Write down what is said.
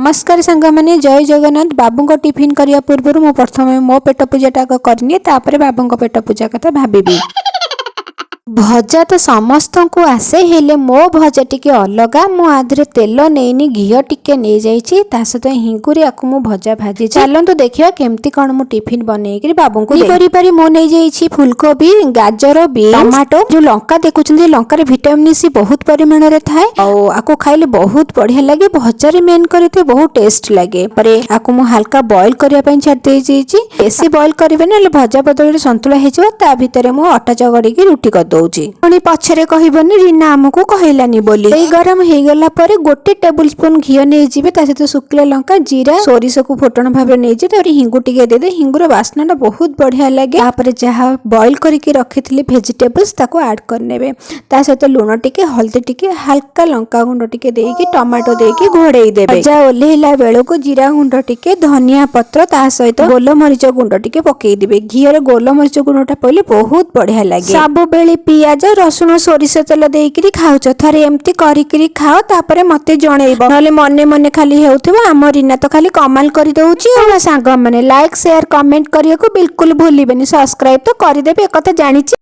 नमस्कार सांग मैंने जय जगन्नाथ। बाबू को टिफिन करिया पूर्व मो प्रथम मो पेट पूजाटा करनी तापर बाबू को पेट पूजा कथा भाभी। भजा तो समस्त को आसे हेले मो भजा टिके अलगा मु आधरे तेल नेइनी घिओ टिके नै जाईची ता सहित हिंगुरी आकु मु भजा भाजी चलंतु देखिया केमती कोन मु टिफिन बनै कि बाबू को करि पारि मो नै जाईची फूलकोबी गाजर बीन्स टमाटो जो लंका देखुछन्ती लंका रे विटामिन सी बहुत परिमाण रे थाए और आकु खाइले बहुत बढ़िया लागे भजा रे मेन करते बहुत टेस्ट लागे परे आकु मु हल्का बॉईल करिया पई छाड़ दे जाईची बेसी बॉईल करिवे ना भजा बदल रे संतुला हे जो ता भितरे मु आटा जगड़ी के रुटी कर पुणी पछरे कहबनी रीना आमको कहलानी बोली गरम हो गला पर गोटे टेबुल स्पून घी नहीं जीवे ता सहित शुक्ला लंका जीरा सोरिष को फुटण भाव नहीं जे हिंगु टिके दे हिंगुर बास्ना बहुत बढ़िया लगे तापर जहाँ बॉईल करके रखी भेजिटेबल्स ताको ऐड करनेबे ता सहित लुण टिके हल्दी टिके हल्का लंका गुंड टिके देकी टमाटो देकी घोड़ेई देबे जा ओल्हेला बेलो को जीरा गुंड टिके धनिया पत्र ता सहित गोलमरीच गुंड टिके पकई देबे घी रे गोलमरीच गुंडटा पइले बहुत बढ़िया लगे सब बेले पियाज रसुण सोरिष तेल देकरी खाउछ थरे एमती करिकरी खाओ तापरे मते जणैबो नले मने मने खाली हेउथिबो हम रीना तो खाली कमाल करि दउची और सांग माने लाइक शेयर कमेंट करिया को बिल्कुल भूलिबेनी सब्सक्राइब तो करि देबे एकता जानिची।